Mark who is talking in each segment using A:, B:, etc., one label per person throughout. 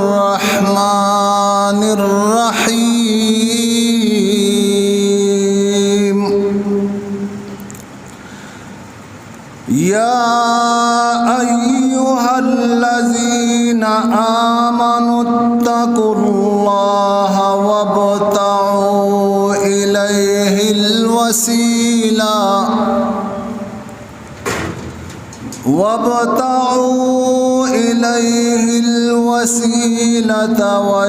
A: الرحمن الرحيم يا أيها الذين آمنوا اتقوا الله وابتغوا إليه الوسيلة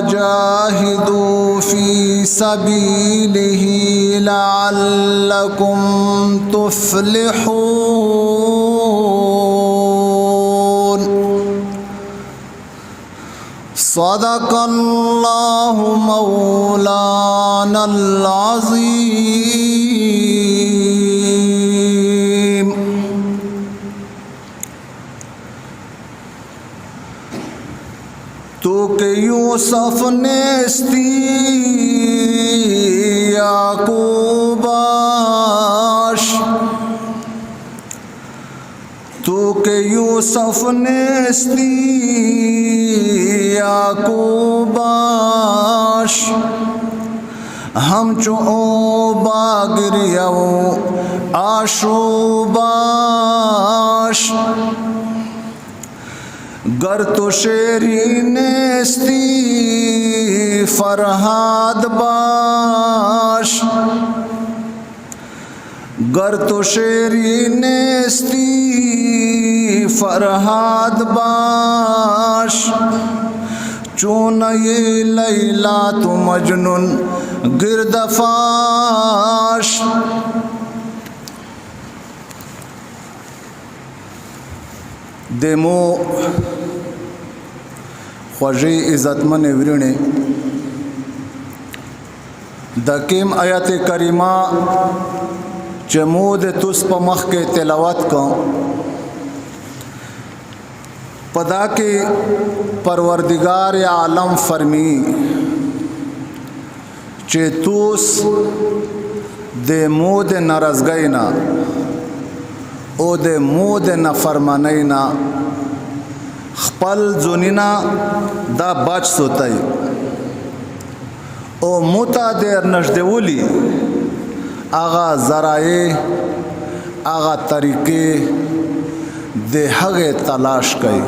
A: وجاهدوا في سبيله لعلكم تفلحون صدق الله مولانا العظيم تو کہ یوسف نیستی یعقوباش تو کہ یوسف نیستی یعقوباش ہم چو باگریو آشوباش گر تو شیری نیستی فرهاد باش گر تو شیری نیستی فرهاد باش چون یہ لیلا تو مجنون گرد فاش دمو خوږی عزتمن ورونه د کیم آیت کریمه چې مو د توس په مخ کې تلاوت کوم پدا کې پروردگار عالم فرمی چې توس د مو د ناراضګۍ نه او د مو د نافرمانی نه خپل ځونینا دا بچ سوتای او موتا دیر نشدولی آغا ذرائع آغا طریقے د هغه تلاش کئ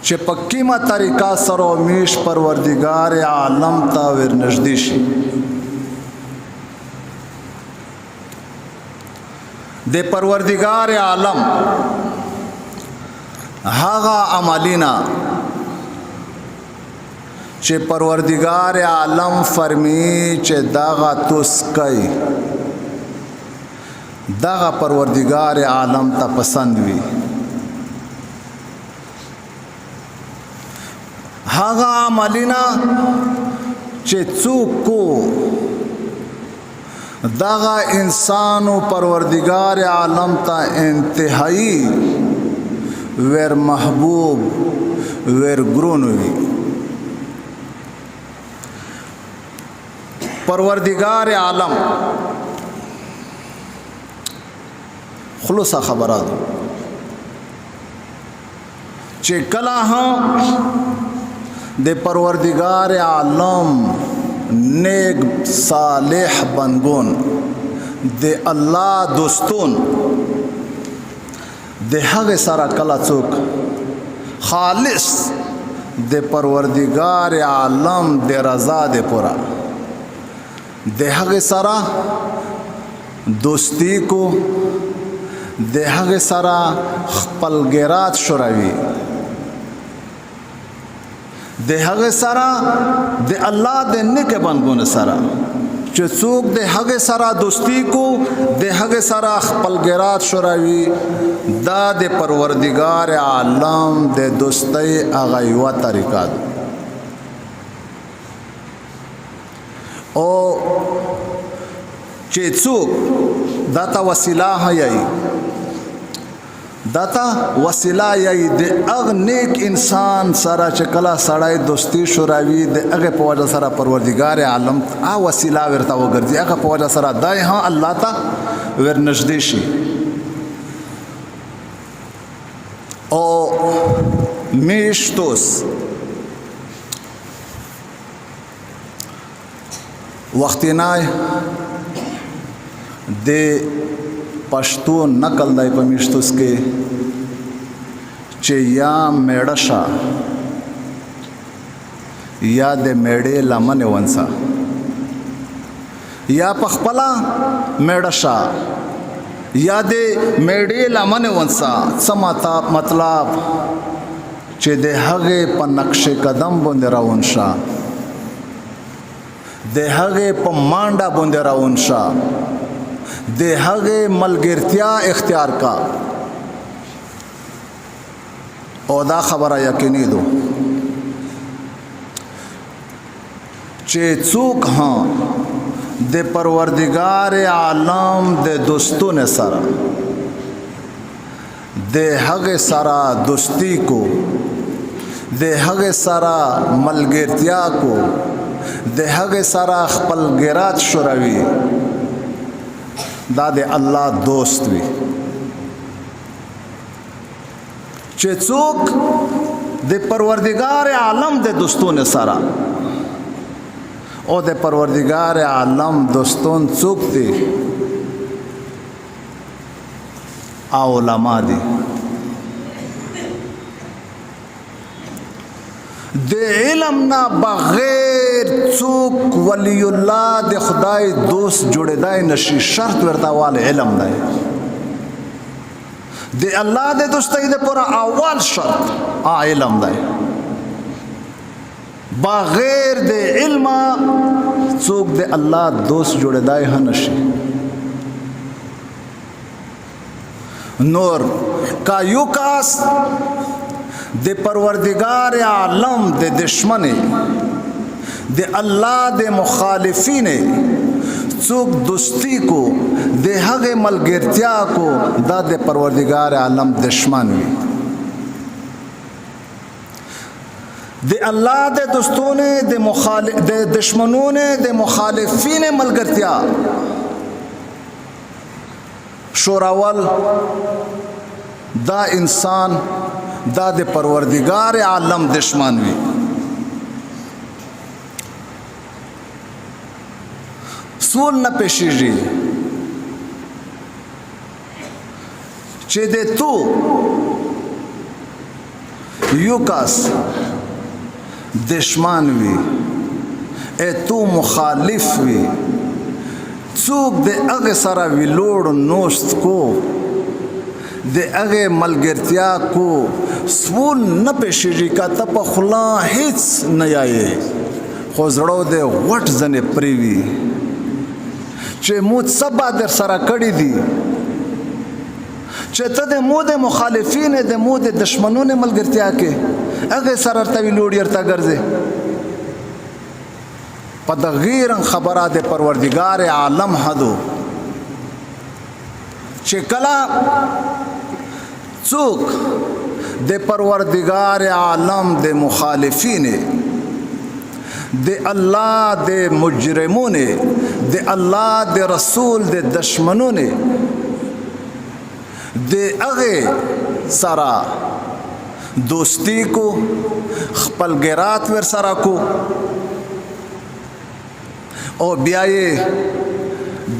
A: چې پکیمه طریقہ سره میش پروردگار عالم تا ور نږدې شي د پروردگار عالم هغه عملینا چې پروردگار عالم فرمی چې داغه توسکای داغه پروردگار عالم ته پسند وي هغه عملینا چې څوک کو داغا انسان و پروردگار عالم تا انتہائی ویر محبوب ویر گرونوی پروردگار عالم خلصا خبرات چه کلا ہاں دے پروردگار عالم نیک صالح بنگون دے اللہ دوستون دے حق سارا کلا چوک خالص دے پروردگار عالم دے رضا دے پورا دے حق سارا دوستی کو دے حق سارا خپلگرات شروعی دے حق سارا دے اللہ دے نک بنگون سارا چې څوک د هغه سره دوستی کو د هغه سره خپلګرات شوراوي دا د پروردگار عالم د دوستی هغه یو طریقه ده او چې څوک داته وسیله هي داتا وسیله یی د اغ نیک انسان سره چې کلا سړی دوستی شوراوي د هغه په وجه سره پروردگار عالم ا وسیله ورته وګرځي هغه په وجه سره دای ها الله ته ور نږدې شي او میشتوس وختي نای د پښتو نقل دی په میشتوس کې چې یا میړه شه یا د میړې لمنې ونسه یا په خپله میړه شه یا د میړې لمنې ونسه څه مطلب چې د هغې په نقش قدم باندې روان شه د هغې په مانډه باندې روان شه د هغې ملګرتیا اختیار کا او دا خبره یقیني ده چې څوک ها د پروردگار عالم د دوستونه سره د هغې سره دوستی کو د هغې سره ملګرتیا کو د هغې سره خپلګرات شوروي دا د الله دوست وي چې څوک د پروردگار عالم د دوستونه سره او د پروردگار عالم دوستون څوک دي علما دي د علم نه بغیر څوک ولی الله د خدای دوست جوړیدای نشي شرط ورته وال علم دی د الله د دوستۍ د پورا اول شرط علم دی بغیر د علم څوک د الله دوست جوړیدای نشي نور کا یو کاس د پروردگار عالم د دشمنه د الله د مخالفین څوک دوستی کو د هغه ملګرتیا کو دا د پروردگار عالم دشمن وي د الله د دوستونه د دشمنونه د مخالفین ملګرتیا شوراول دا انسان دا د پروردگار عالم دشمن وي سول نه پېښېږي چې د تو یو کس دشمن وي تو مخالف وي څوک د هغې سره ویلوړ نوست کو د هغې ملګرتیا کو سول نه پېښېږي که ته په خوله هیڅ نه یایې خو زړه د غوټ ځنې پرې وي چې مو څه به در سره کړي دي چې ته د مو د مخالفین د مو د دشمنونو ملګرتیا کې هغې سره ورته ویلوړي ورته ګرځې په دغې رنګ خبره د پروردگار عالم حدو چې کله څوک د پروردگار عالم د مخالفین د الله د مجرمونه د الله د رسول د دشمنونه د هغه سره دوستی کو خپلګرات ور سره کو او بیا یې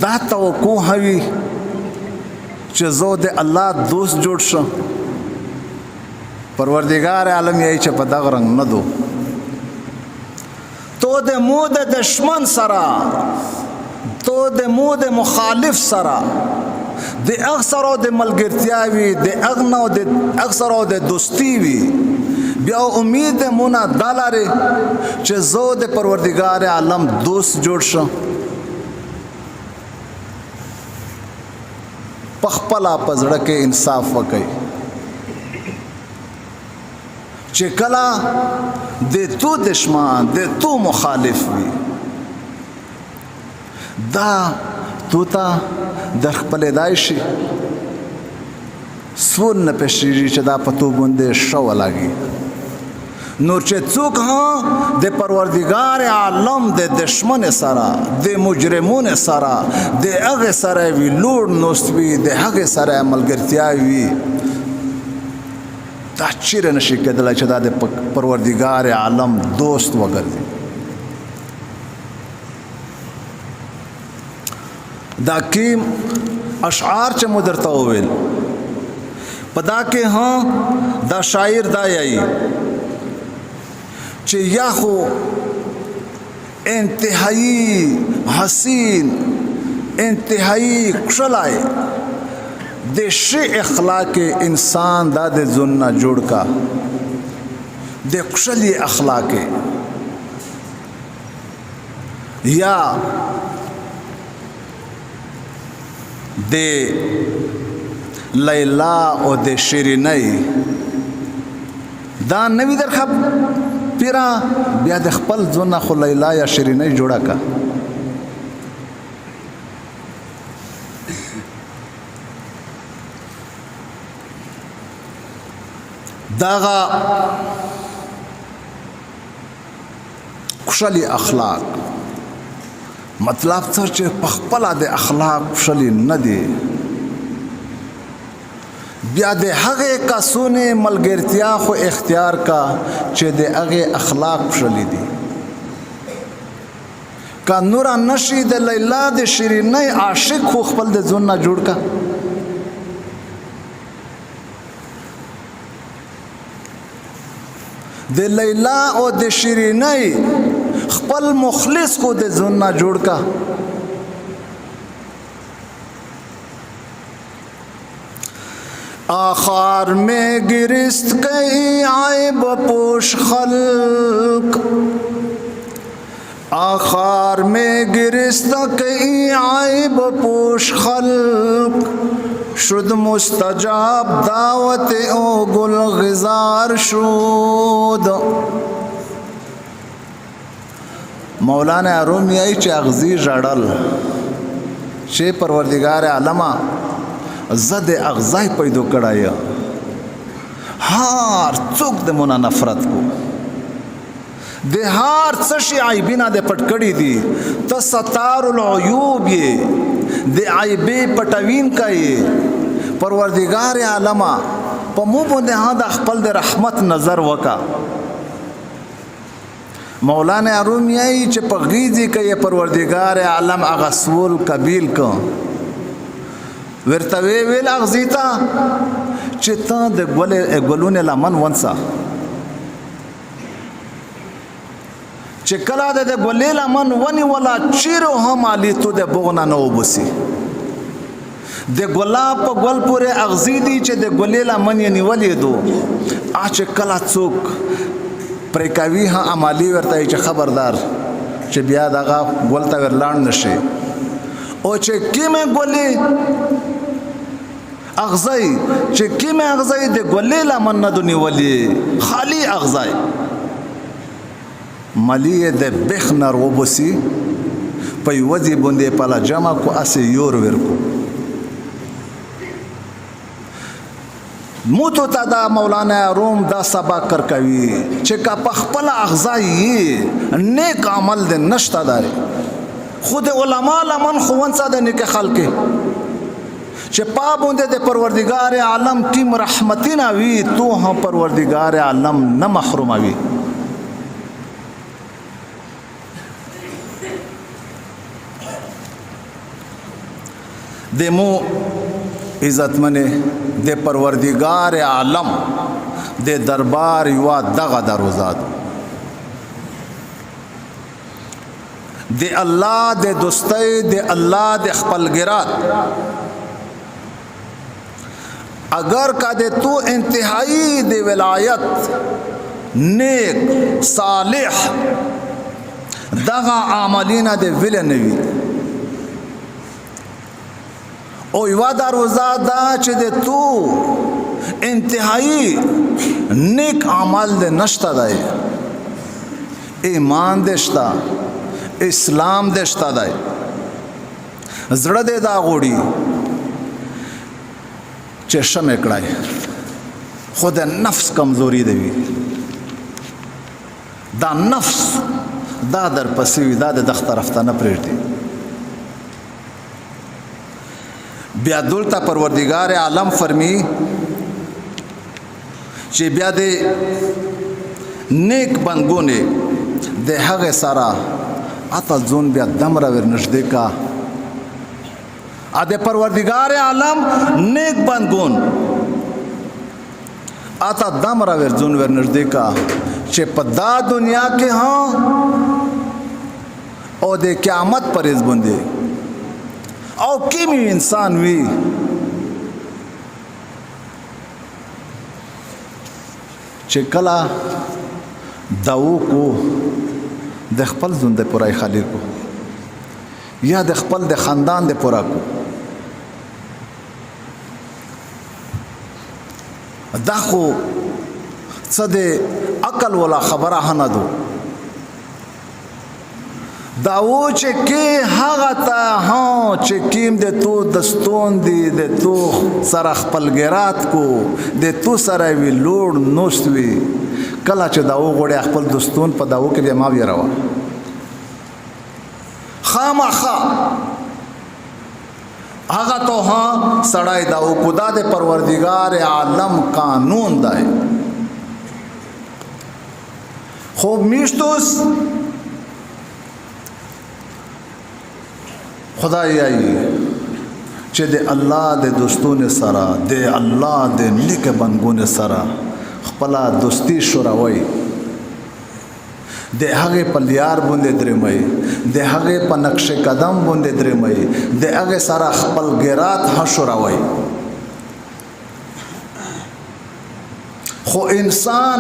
A: دا توقع هوي چې زه د الله دوست جوړ شم پروردگار عالم یې چې په دغه رنګ نه دو تو د مو د دشمن سره تو د مو د مخالف سره د اکثر د ملګرتیا وي د اغنو د اکثر د دوستی وي بیا امید مونږه دالاره چې زه د پروردگار عالم دوست جوړ شم پخپلا پزړه کې انصاف وکړي چې کله د تو دشمن د تو مخالف وي دا تو ته د خپل دایشي سون نه پېښېږي چې دا په تو باندې شو لګي نور چې څوک ها د پروردگار عالم د دشمن سره د مجرمون سره د هغه سره وی لوړ نوستوي د هغه سره ملګرتیا وي دا چیرې نشي کېدلی چې دا د پروردگار عالم دوست وګرځي دا کیم اشعار چې مو درته وویل په دا کې دا شاعر دا یایي چې یا خو انتهایی حسین انتهایی کشلای د ښه اخلاق انسان دا د ځون نه جوړ کا د کشلی اخلاق یا د لیلا او د شیرینی دا نوی درخه پیرا بیا د خپل ځون خو لیلا یا شیرینی جوړه کا داغا کشلی اخلاق مطلب څه چې پخپله د اخلاق کشلی نه دی بیا د هغې کسونې ملګرتیا خو اختیار کا چې د هغې اخلاق کشلی دي که نوره نشي د لیلا د شیرینۍ عاشق خو خپل د ځون نه جوړ کا د لیلا او د شیرینۍ خپل مخلص کو د ځون نه جوړ کا آخر میں گرست کئی عیب پوش خلق آخر میں گرست کئی عیب پوش خلق شد مستجاب دعوت او گل غزار شد مولانا رومی ای چې اغزی جړل چې پروردگار عالمه زد اغزای پیدا کړای هر څوک د مونږ نفرت کو د هر څه شي عیبونه د پټ کړی دي ته ستار العیوب یې د عیبې پټوین کوي پروردگار عالمه په مو باندې د خپل د رحمت نظر وکا مولانا رومی چې په غیږی کې پروردگار عالم هغه سول قبیل کو ورته ویل اغزیتا چې ته د ګلونه لمن ونسا چې کله د ګلې لمن ونی ولا چیرو هم علی تو د بغنا نو وبسي د ګلاب په ګل پورې اغزی دي چې د ګلې لمن یې نیولې دو چې کله څوک پرې کوي ها عملی ورته چې خبردار چې بیا دغه ګل ته ورلاند نشي او چې کیمه ګلې اغزای چې کیمه اغزای د ګلې لمن نه نیولې خالی اغزای ملی د بخنر وبسي په وځي باندې پلا جمع کو اس یور ورکو موتو تا دا مولانا روم دا سبا کر کوي چې کا پخپل اغزای نیک عمل د نشتا داري خود علما لمن خوونڅه د نیک خلک چې پابوند د پروردگار عالم کی رحمتنا وی تو هم پروردگار عالم نه محروم وی دمو عزت منه د پروردگار عالم د دربار یوا دغه دروزاد د الله د دوستۍ د الله د خپلګرات اگر کا دے تو انتہائی دے ولایت نیک صالح دغه عاملین د ویل نوی او یو دروازه دا چې د تو انتهایی نیک عمل د نشتا دی ایمان دشتا اسلام دشتا دی زړه د دا غوړي چې شمه کړای خود نفس کمزوري دی دا نفس دا در پسې دا د طرف ته نه پرېږدي بیا دلته پروردگار عالم فرمی چې بیا د نیک بندګونه د هغه سره اته ځون بیا دمره ورنږدې کا आदे परवरदिगार आलम नेक बंदगुन आता दम रावेर जुन वर नजदीका चे पदा दुनिया के हाँ और दे क़यामत पर इस बंदे और किमी इंसान वी चे कला दाऊ को दे खपल जुन दे पुराई खाली को या दे खपल दे खानदान दे पुरा को दाखो सदे अकल वाला खबरा हना दो दाऊ चे के हागता हाँ चे कीम दे तो दस्तों दे तो सरख पलगेरात को दे तो सरावी लोड नोस्तवी कला चे दाऊ गोड़े अखपल दस्तों पर दाऊ के लिए मावी रवा खामा खा आगा तो हाँ सड़ाई दाऊ खुदा दे परवरदिगार आलम कानून दाए खूब मिश्तुस खुदा आई चे दे अल्लाह दे दोस्तों ने सरा दे अल्लाह दे निक बनगो ने सरा खपला दोस्ती शुरावई दे हगे पलियार बुंदे द्रिमई दे हगे प नक्शे कदम बुंदे द्रिमई दे हगे सारा खपल गेरात हशुरावई खो इंसान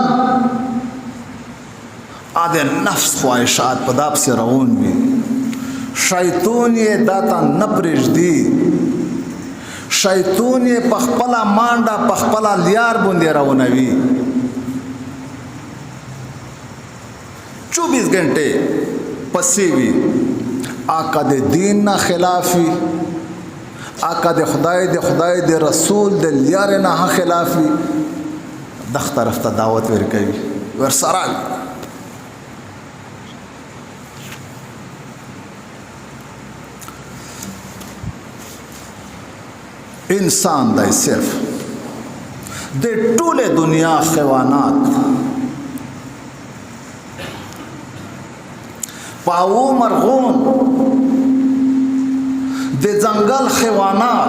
A: आदे नफ्स ख्वाहिशात पदाब से रऊन भी शैतून ये दाता नपरिश दी शैतून ये पखपला मांडा पखपला लियार बुंदे रऊनवी 24 घंटे पसीवी आका दे दीन ना खिलाफी आका दे खुदाई दे रसूल दे लियार ना हा खिलाफी दख्ता रफ्ता दावत वर कई वर सरा इंसान दाई सिर्फ दे टूले दुनिया खवानात पाऊ मरगून दे जंगल खवानात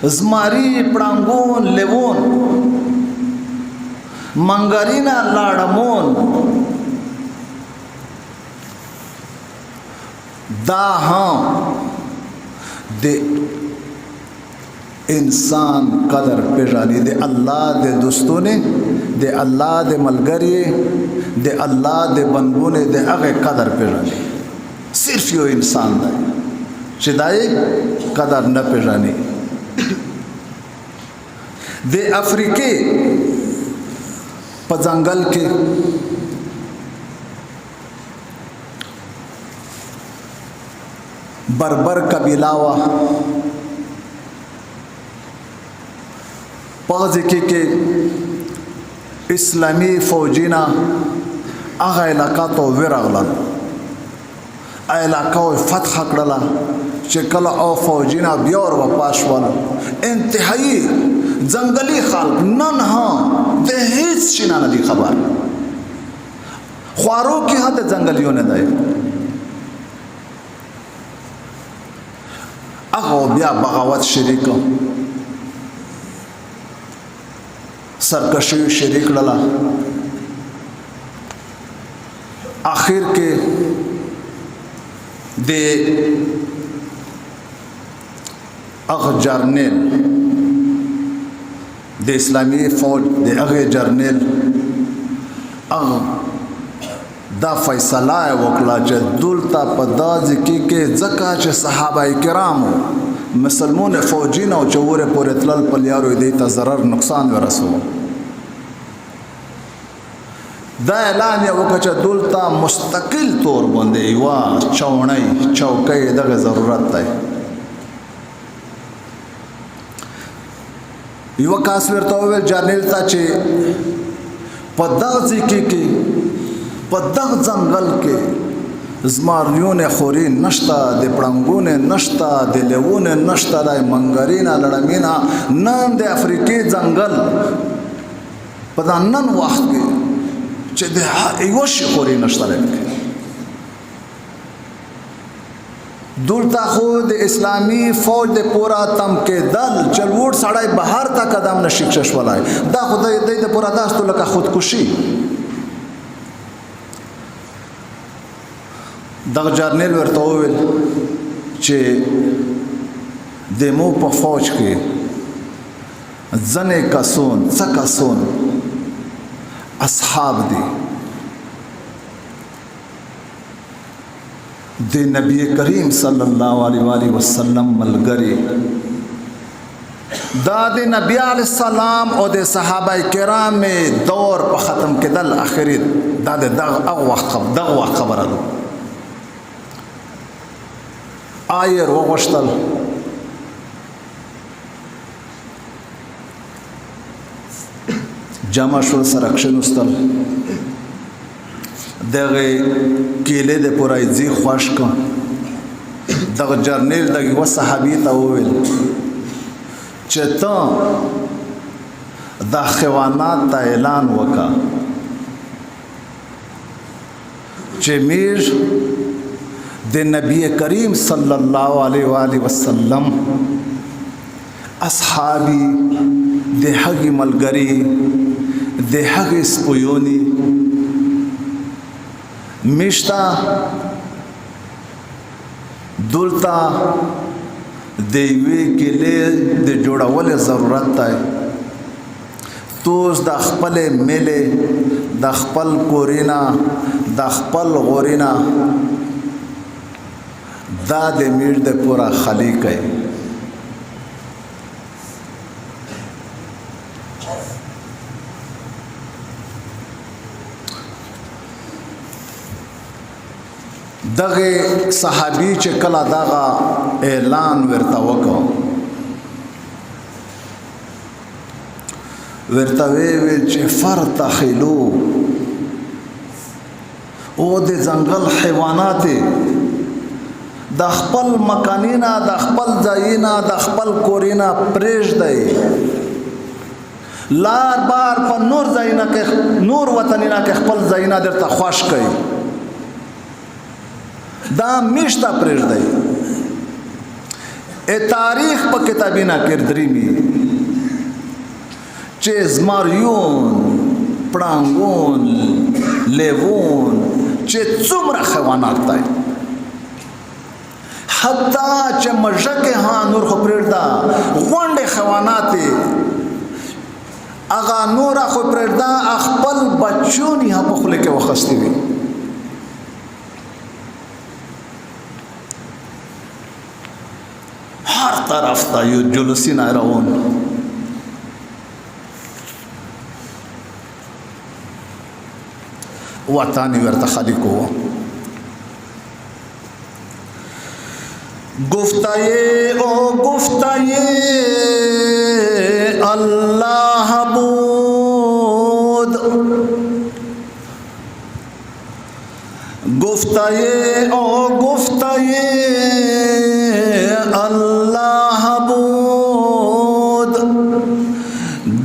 A: जमारी पड़ांगून लेवून मंगरीना लाड़मून दाहां दे इंसान कदर पेशानी दे अल्लाह दे दोस्तों ने दे अल्लाह दे मलगरिए दे अल्लाह दे बनबू ने दे अगे कदर पेशानी सिर्फ यो इंसान दाए चिदाए कदर न पेशानी दे अफ्रीके पजंगल के बर्बर कबीलावा पगज़िकी के इस्लामी फ़ौजीना आगा इलाका तो विरगलन इलाका फ़तह कड़ला चिकला और फ़ौजीना ब्योर वपाशवल इंतहाई जंगली खाल नन हाँ दहेज चिना नदी खबर ख्वारों की हद जंगलियों ने दाए अगो ब्या बगावत शरीक सरकशी शरीक लला आखिर के दे अग जर्नल दे इस्लामी फौज दे अगे जर्नल अग दा फैसला वकला चे दुलता पदाज की के जका चे सहाबा किराम मुसलमान फौजीना चौरे पूरे तलल पलियारो देता ज़रर नुकसान व रसो दा ऐलान या वकच दुलता मुस्तकिल तौर बंदे वा चौड़ई चौकई दग ज़रूरत है युवा कास्वर तो जर्नल चे पदाज की पदग जंगल के जमारियों ने खोरी नश्ता दे पड़ंगों ने नश्ता दे लेवों ने नश्ता दाए मंगरीना लड़मीना नन दे अफ्रीकी जंगल पता नन वाक़ के चे दे इवोश खोरी नश्ता लेके دلته خو د اسلامي فوج د پورا تم کېدل چلوټ سړی بهر ته قدم نشي کښولای دا خو د پورا داستو لکه خودکشي دغه جرنیل ورته وویل چې د مو په فوج کې ځنې کسون څه کسون اصحاب دي د نبی کریم صلی الله علیه وسلم ملګری دا د نبی علیہ السلام او د صحابه کرام دور په ختم کېدل اخري دا دغه وخت خبره ده آیر وغوښتل جمع شول سره کښېناستل دغه کېلې د پوره ځي خوښ کړ دغه جرنیل دغه یوه صحابي ته وویل چې ته دا خیوانات ته اعلان وکړه چې میر د نبی کریم صلی الله علیه وسلم اصحابي د هغې ملګري د هغې سپیونی مشتا دلته د یوې کیلې د جوړولو ضرورت دی توس د خپلې میلې د خپل کورینه د خپل غورینه دا د میر د پورا خالی کوي دغه صحابي چې کله دغه اعلان ورته وکړ ورته ویل چې فرتخلو او د ځنګل حیوانات د خپل مکانینا د خپل ځایینا د خپل کورینا پرېږدئ لار بار په نور ځاینا کې نور وطنینا کې خپل ځاینا درته خوښ کړئ دا میشته پرېږدئ تاریخ په کتابینا کې درېمي چې زمریون پړانګون لیوون چې څومره حیوانات دی حتی چې مژکې ها نور خو پرېږده غونډې حیوانات هغه نوره خو پرېږده خپل بچون یې هم په خوله کې وخوستې وي هر طرف ته یو جلوسونه روان وطن ورته خالی کو گفتایے او گفتایے اللہ بود گفتایے او گفتایے اللہ بود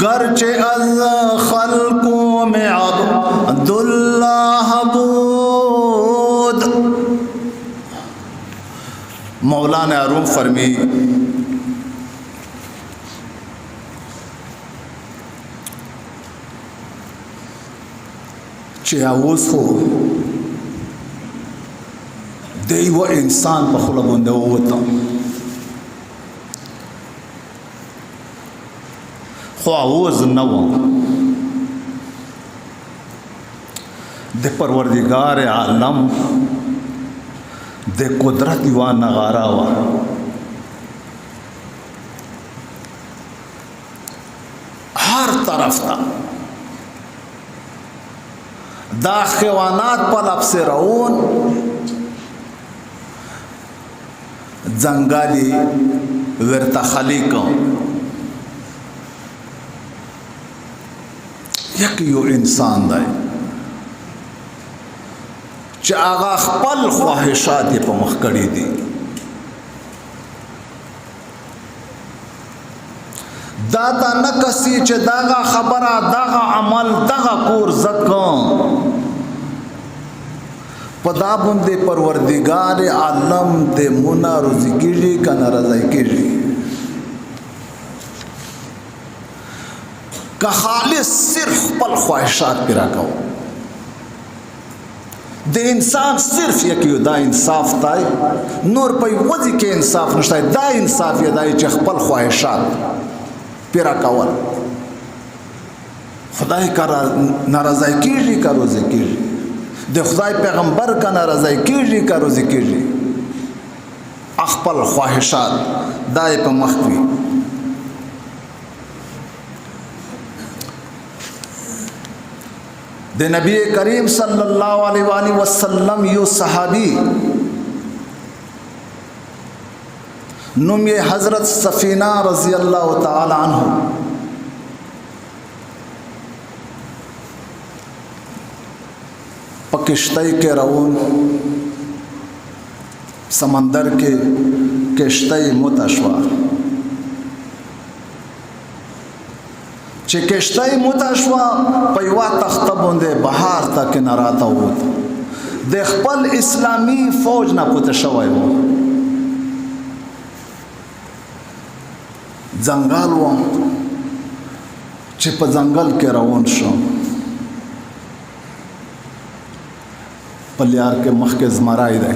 A: گرچہ از خلقوں میں عبداللہ بود مولانا روم فرمی چې اوس خو د یو انسان په خوله باندې ووته خو اوس نه و د پروردگار عالم د قدرت یوه نغاره وه هر طرف ته دا حیوانات په لپس روان ځنګلي ورته خالی کړ یو انسان دی چې هغه خپل خواهشات په مخ کړي دي دا تا نه کسي چې دغه خبره دغه عمل دغه کور زکه پدا باندې پروردگار عالم د منا روزي کیږي کنه رضای کیږي که خالص صرف خپل خواهشات پیرا کو د انسان صرف یکیو دا انصاف تای نور په وځي کې انصاف نشته دا انصاف یې دای چې خپل خواهشات پیرا کول خدای کا ناراضی کیږي کا روزي کیږي د خدای پیغمبر کا ناراضی کیږي کا روزي کیږي خپل خواهشات دای په مخ وي د نبی کریم صلی الله علیه و آله وسلم یو صحابی نوم یې حضرت سفینہ رضی الله تعالی عنہ پکشتای کې روان سمندر کې کشتای متشوا چې کشتای متشوا په یو تخته باندې بهار ته کناره ته ووت د خپل اسلامی فوج نه پته شوی و ځنګل و چې په ځنګل کې روان شو په لار کې مخکې زمرای دی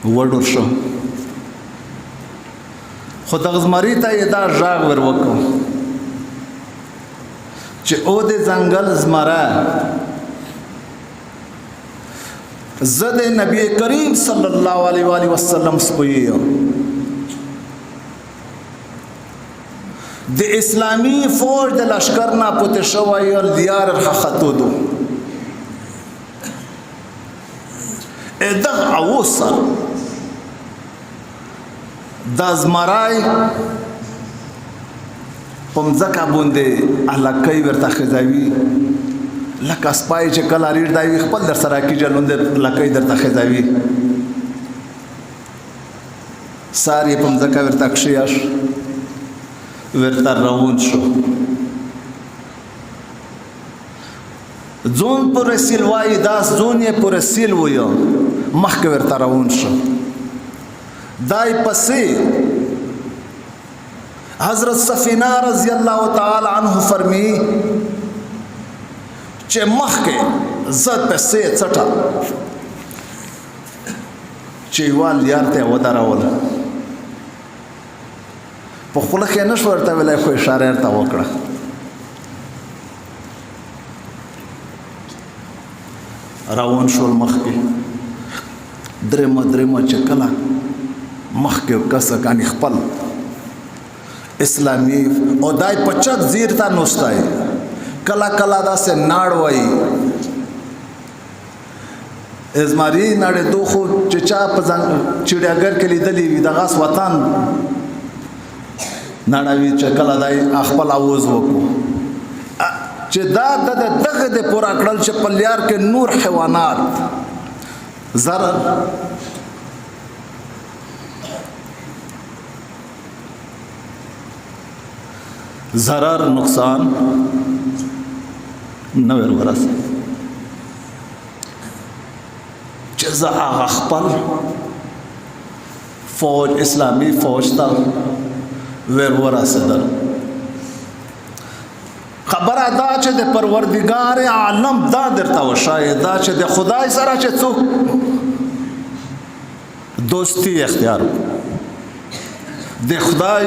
A: وډور شو خو د غزمری ته یې دا ژغ ور وکړ چې او د ځنګل زمره زه د نبی کریم صلی الله علیه و آله وسلم سپوی د اسلامی فوج د لشکر نه پته شوی او دیار خطودو دغه اوسه د زمرای پمځکه باندې الکای ورته خزاوی لکه سپای چې کله لري دای خپل در سره کې جلوند لکای درته خزاوی ساری پمځکه ورته کښیاش ورته روان شو ځون پر رسول وای دا ځون یې پر رسول وایو مخک ورته روان شو دای پسې حضرت سفینہ رضی الله تعالی عنہ فرمی چې مخکې زت پسې چټه چې وال یارته ودراول په خپل کې نشو ورته ویلای خو اشاره ورته وکړه روان شول مخکې درېمه چې کله مخکې کسه کانی خپل اسلامی او دای پچک زیر تا نوستای کلا کلا دا سے ناړ وای ازماری ناړې دوه خو چې چا په چړیاګر کې لیدلې وي د غاس وطن ناړوي چې کلا دای خپل आवाज وکړو چې دا دغه د پورا کړل چې په لیار کې نور حیوانات ضرر نقصان نه ورسه چې زه هغه خپل فوج اسلامی فوج ته ورسېدل خبره دا چې د پروردگار عالم دا درته وشایي دا چې د خدای سره چې څوک دوستی اختیار د خدای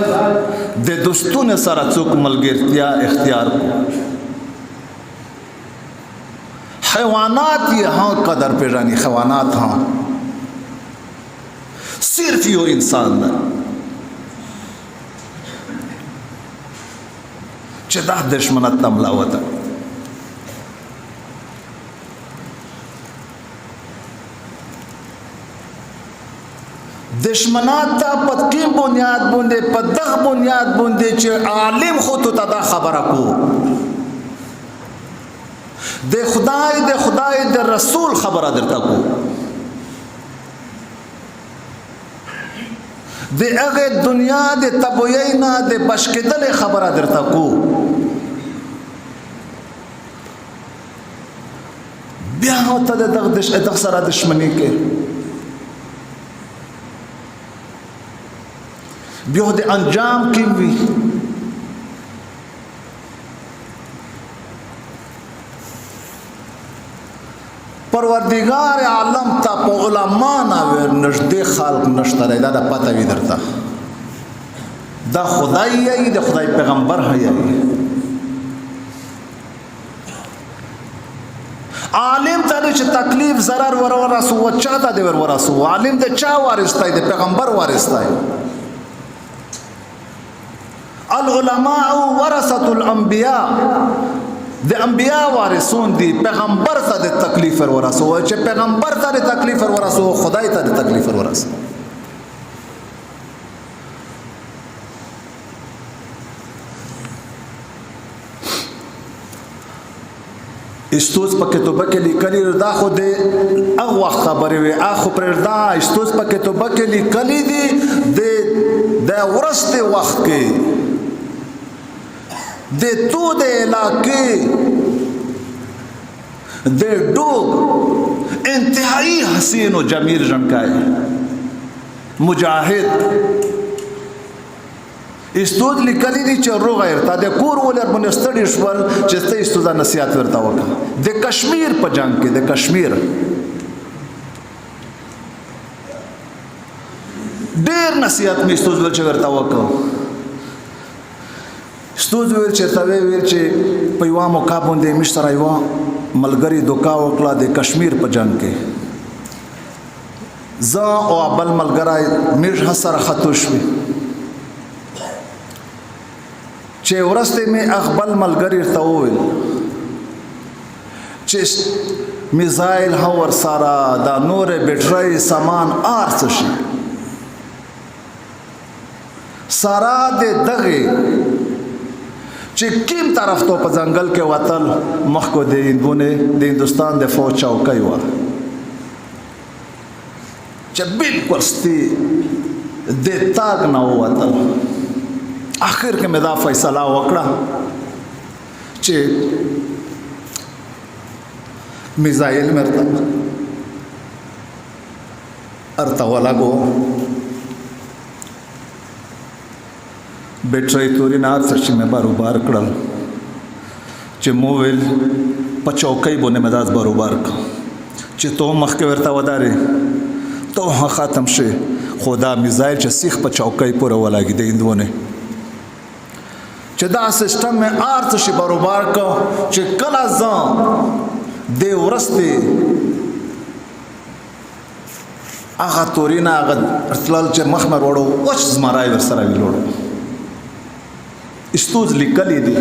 A: د دوستونو سره څوک ملګرتیا اختیار حیوانات یې ها قدر پیژني حیوانات ها صرف یو انسان ده چې دا دشمنت تملا وته دشمنات ته پدکی بنیاد باندې پدغ بنیاد باندې چې عالم خو ته دا خبره کو د خدای د رسول خبره درته کو د هغه دنیا د تبوینا د بشکدل خبره درته کو بیا ته د دغه سره دشمنی کې بیا د انجام کې وي پروردگار عالم تا په علما نه ور نږدې خلق نشته دا د پته وي درته دا خدای یې د خدای پیغمبر هي عالم ته چې تکلیف ضرر ورسو و چاته دی ورسو عالم د چا وارثای د پیغمبر وارثای العلماء ورثه الانبیاء د انبیاء وارثون دي پیغمبر ته د تکلیف ورسو چې پیغمبر ته د تکلیف ورسو خدای ته د تکلیف ورسو استوز پکې توبه کې لیکلي دا خو د هغه خبرې وي اخو پر دا استوز پکې توبه کې لیکلي دي د ورسته وخت کې د تو د علاقې د ډوب انتهایی حسین و جمیل جنکای مجاهد استود لیکلی دي چې روغ ارتا د کور ولر بنستړي شول چې ته استودا نصيحت ورته وکړه د کشمیر په جنگ کې د کشمیر ډېر نصيحت می استود ورته وکړه استود ورته ویل چې په یو موقع باندې مشتره یو ملګری دوکا وکړه د کشمیر په جنگ کې ز او بل ملګری میر حسر خطوشوي چې ورسته می اخبل ملګری ته وویل چې میزایل هاور سارا دا نور بیټری سامان ارڅ شي سارا د دغه چې کیم طرف ته په ځنګل کې وتل مخکو د هندوستان د فوج چوکۍ و چې بالکل ستي د تاګ نه وتل آخر کې مې دا فیصله وکړه چې میزایل مرته ارته ولګو بیټری توري نه ارڅ چې مې باروبار کړل چې موویل په چوکۍ باندې مداز باروبار چې تو مخکې ورته ودارې تو ختم شي خدا میزایل چې سیخ په چوکۍ پورې ولګي د هندونه چې دا سیستم میں آرت شي باروبار کو چې کله ځان د ورسته هغه تورینا هغه ارتلال چې مخمر وړو وښ زمرای ور سره ویلوړو استوز لیکلي دي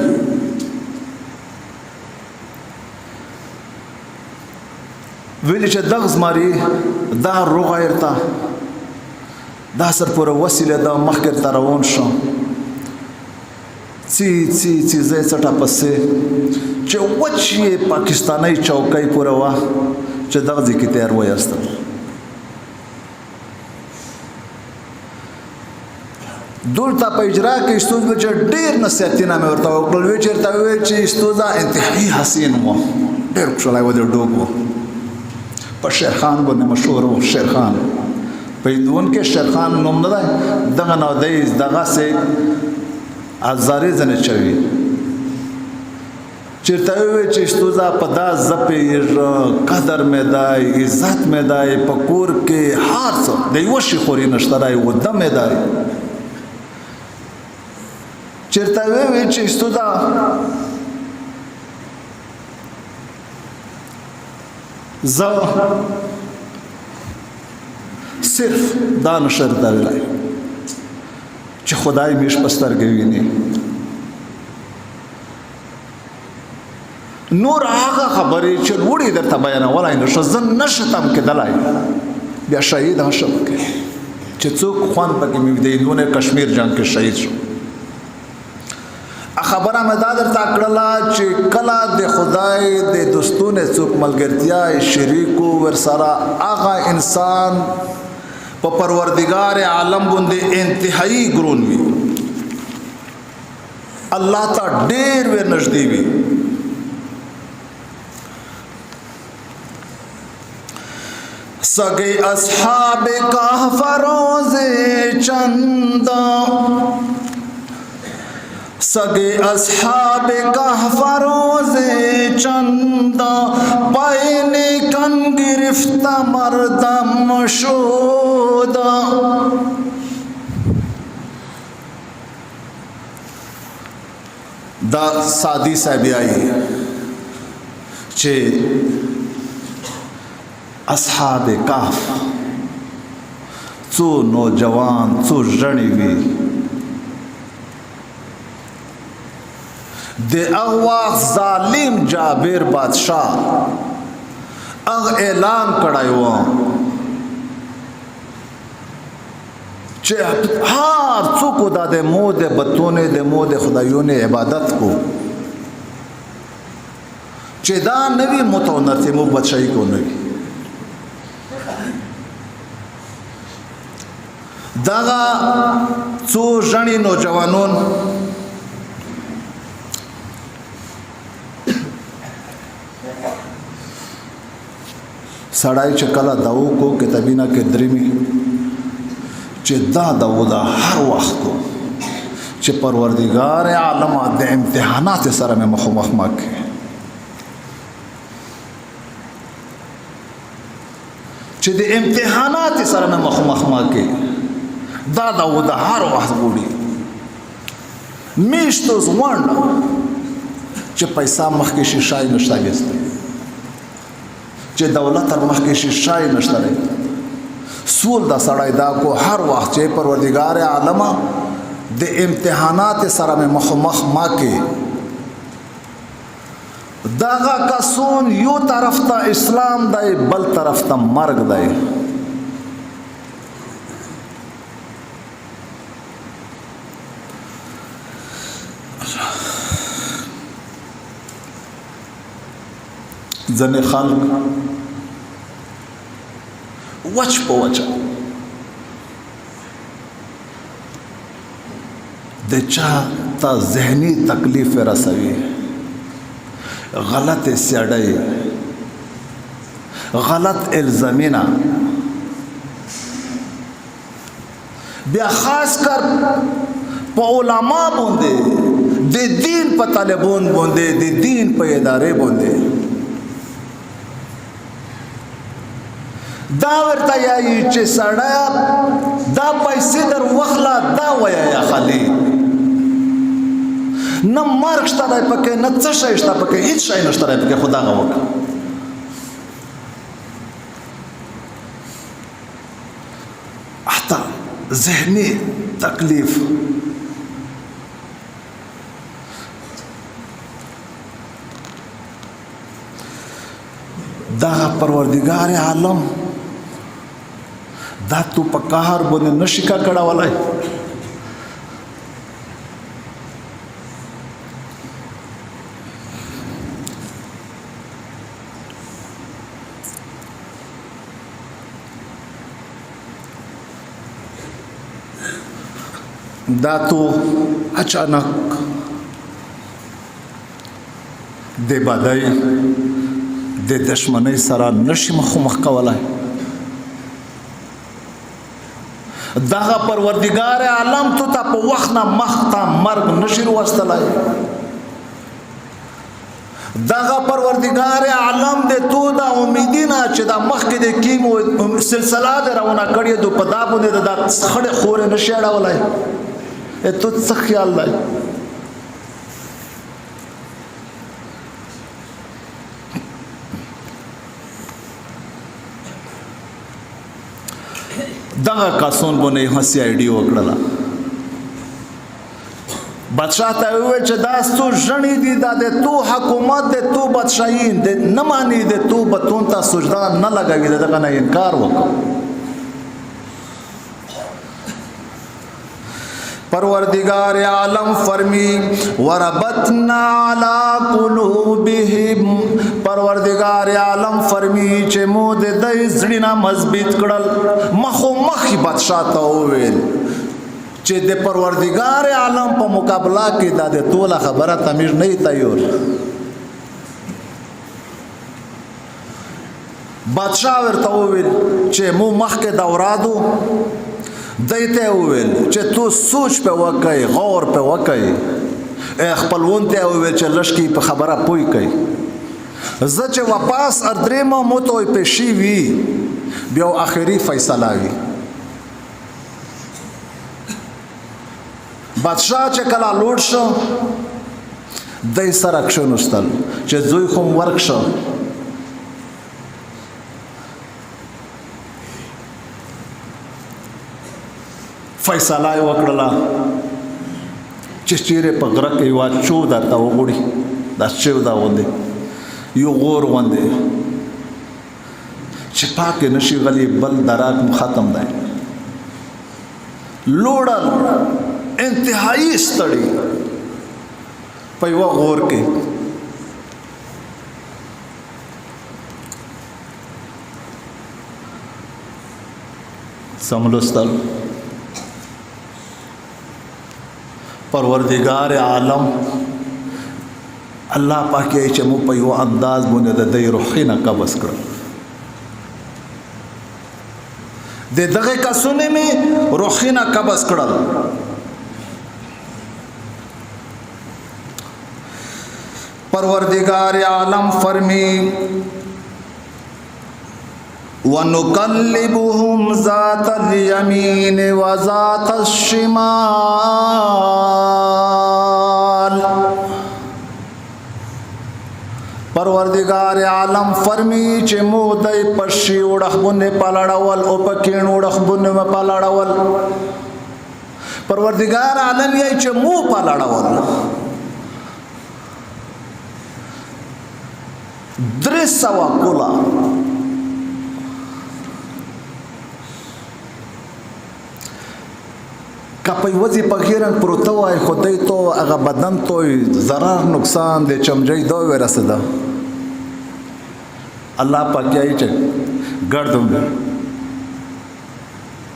A: ویل چې دغه زمري دا روغایرتا دا سر پر وسیله دا مخکر تروون شو څی زه څټه پسې چې وچې پاکستاني چوکۍ پوره وا چې دغه ځکه تیار وایستل دولته په اجرا کې استوز به ډېر نصیحتونه مې ورته وکړل وی چیرته وی چې استوزا انتهایی حسین و ډېر خوشاله و د ډوګو په شیرخان باندې مشهور و شیرخان په هندوان کې شیرخان نوم نه دی دغه نو دی دغه سه ازارې زنه چوي چیرته وی چې استوزا په دا زپې قدر مې دای عزت مې دای په کور کې هر څه د یو شي خوري نشته دای و دم مې دای چیرته وی چې استوزا صرف دا نشر دا ویلای چې خدای میش پسترګې ویني نور هغه خبرې چې وړي درته بیانولای نشو زن نشتم کېدلای بیا شهید هشم کې چې څوک خوان پکې مې د هندوونه کشمیر جنگ کې شهید شو خبره مې دا درته کړله چې کله د خدای د دوستونه څوک ملګرتیا شریکو ورسره هغه انسان په پروردگار عالم باندې انتهایی ګرون وي الله ته ډېر ور نږدې وي سگے اصحاب کہف روز چندہ سگے اصحاب کہف روز چندہ پین کن گرفت مردم شودہ دا سادی صاحب آئی چھے اصحاب کهف څو نوجوان څو ژڼې وي د هغه وخت ظالم جابر بادشاه هغه اعلان کړی و چې هر څوک دا د مو د بتونه د مو د خدایونو عبادت کو چې دا نوی متونته مو بچای کو نوی داغا څو ژڼې نوجوانون سړی چې کله داو کو کتابینا کې درېمي چې دا داو دا هر وخت کو چې پروردگار عالم د امتحانات سره مې مخامخ مکه چې د امتحانات سره مې مخامخ مکه دا داود هر وخت ګوري میشتو ځوان چې پیسې مخکې شي شای نشته یسته چې دولت تر مخکې شي شای نشته سول دا سړی دا کو هر وخت چې پروردگار عالم د امتحانات سره مې مخامخ مکه داغه کسون یو طرف ته اسلام دی بل طرف ته مرګ دی ځنې خلک وچ په وچه د چا ته ذهني تکلیف رسوي غلط سیاړی غلط الزامونه بیا خاص کر په علما باندې د دین په طالبون باندې د دین په ادارې باندې دا ورته یایي چې سړی دا پیسې در وخلا دا وایه خالي نه مرګ شته دی پکې نه څه شی شته پکې هیڅ شی نشته دی پکې خو دغه وکړه حتی ذهني تکلیف دغه پروردگار عالم دا تو په قهر باندې نشي کا کړهولای دا تو اچانک د بدای د دشمنی سره نشي مخامخ کولای دغه پروردگار عالم تو ته په وخت نه مخته مرګ نشي وستلای دغه پروردگار عالم د تو دا امیدینا چې دا مخکې د کیمو سلسله درونه کړی دو په دا باندې د خړې خورې نشي اړولای ته څه خیال لای دغه کاسون باندې هسي آیډي وکړه بادشاہ ته وویل چې دا ستو ژڼې دي دا د تو حکومت د تو بادشاہي د نه مانی د تو بتون ته سجدا نه لګوي دغه نه انکار وکړ پروردگار عالم فرمی وربطنا علی قلوبهم پروردگار عالم فرمی چې مو د دې زړه مضبوط کړل مخو مخ بادشاہ ته وویل چې د پروردگار عالم په مقابله کې د ټوله خبره تمیر نه تیار بادشاہ ورته وویل چې مو مخکې دورادو دایته وویل چې تو سوچ په وکای غور په وکای خپلون ته وویل چې لشکې په خبره پوي کوي زه چې واپس اردریم مو ته په شی وی بیا اخري فیصله وی بادشاہ چې کله لوړ شو دای سره کښېنستل چې زوی خو ورک شو فیصله وکړه چې چیرې په غره کې یو چو درته وګوري دا چو دا وندې یو غور وندې چې پاکه نشي غلی بل دراک ختم دی لوړل انتهایی ستړي په یو غور کې سملوستل پروردگار عالم الله پاکه چې مو په یو انداز باندې د دې روحینه قبض کړ د دغه کسونه می روحینه قبض کړل پروردگار عالم فرمی وَنُقَلِّبُهُمْ ذَاتَ الْيَمِينِ وَذَاتَ الشِّمَالِ پروردگار عالم فرمی چې مو دای پښې وړخونه پالاړول او پکین وړخونه پالاړول پروردگار عالم یې چې مو پالاړول درسوا کولا کپی وزی پخیرن پروتو آئی خودی تو اگا بدن توی ضرر نقصان دے چمجای دو ورسده اللہ پاکی چه گردم بی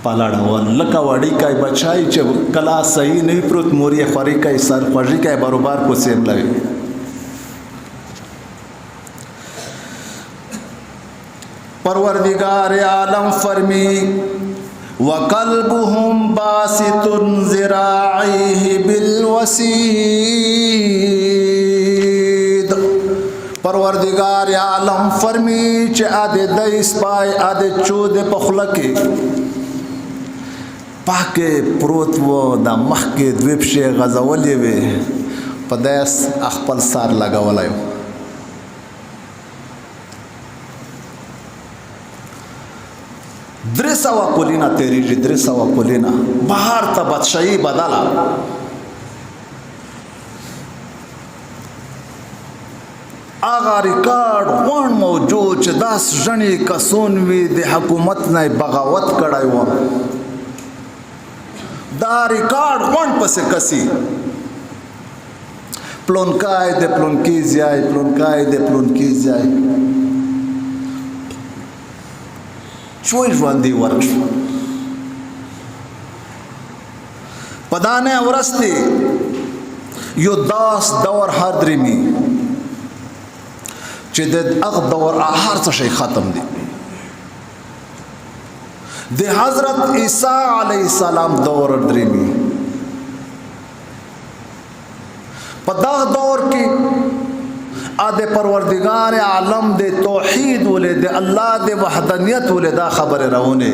A: پالاڑا ول لکا وڑی کای بچائی چه کلا صحیح نہیں پروت موری خوری کای سر خوری کای بروبار کو سیم لگی پروردگار عالم فرمی وَقَلْبُهُمْ بَاسِطٌ ذِرَاعِهِ بِالْوَسِيدِ پروردگار عالم فرمی چې اده دایس پای اده چود پخلکه پاکه پروت و د مخکې دویپشه غزولې وي پداس خپل سار لگاولای درسوا کلینا تیریږي درسوا کلینا بهر ته بادشاہي بدلا اغه ریکارډ وان موجود چې داس ژنې کسون وی د حکومت نه بغاوت کړای و دا ریکارډ وان پسې کسي پلونکای د پلونکی ځای پلونکای د پلونکی ځای چوي ژوندې ورشو پدانه ورسته یو داس دور هر درمی چې د اغ دور هر څه شي ختم دي د حضرت عیسی علیه السلام دور درمی په دا دور کې اد پروردگار عالم د توحید ولې د الله د وحدانیت ولې دا خبره راونه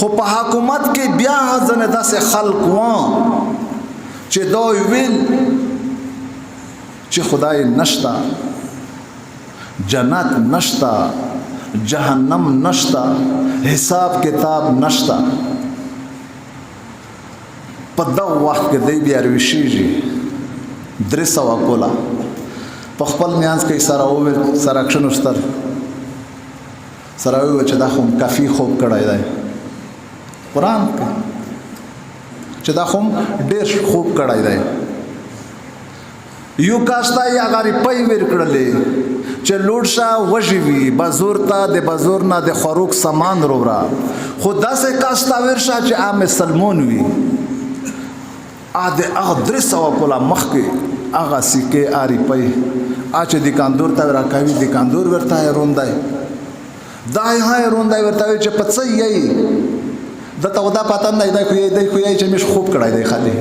A: خو په حکومت کې بیا ځنه داسې خلق و چې دوی ویل چې خدای نشتا جنت نشتا جهنم نشتا حساب کتاب نشتا په دا وخت کې دی بیا روشيږي درسوا کولا په خپل میانس کې سره او سره اکشن وستر سره وی چې دا خو کافي خوب کړای دی قران کې چې دا خو ډېر خوب کړای دی یو کاستای هغه پي ور کړلې چې لوړ شه وږي وي بزور ته د بزور نه د خوروک سامان روړه خو داسې کاس ته ورشه چې عام سلمون وي د هغه 300 کاله مخکې هغه سکې روپۍ چې دکاندور ته راکوي دکاندور ورته روندی دا یې روندی ورته وایي چې په څه یې دته خو دا پته نه دی خو یې چې مش خوب کړی دی خالي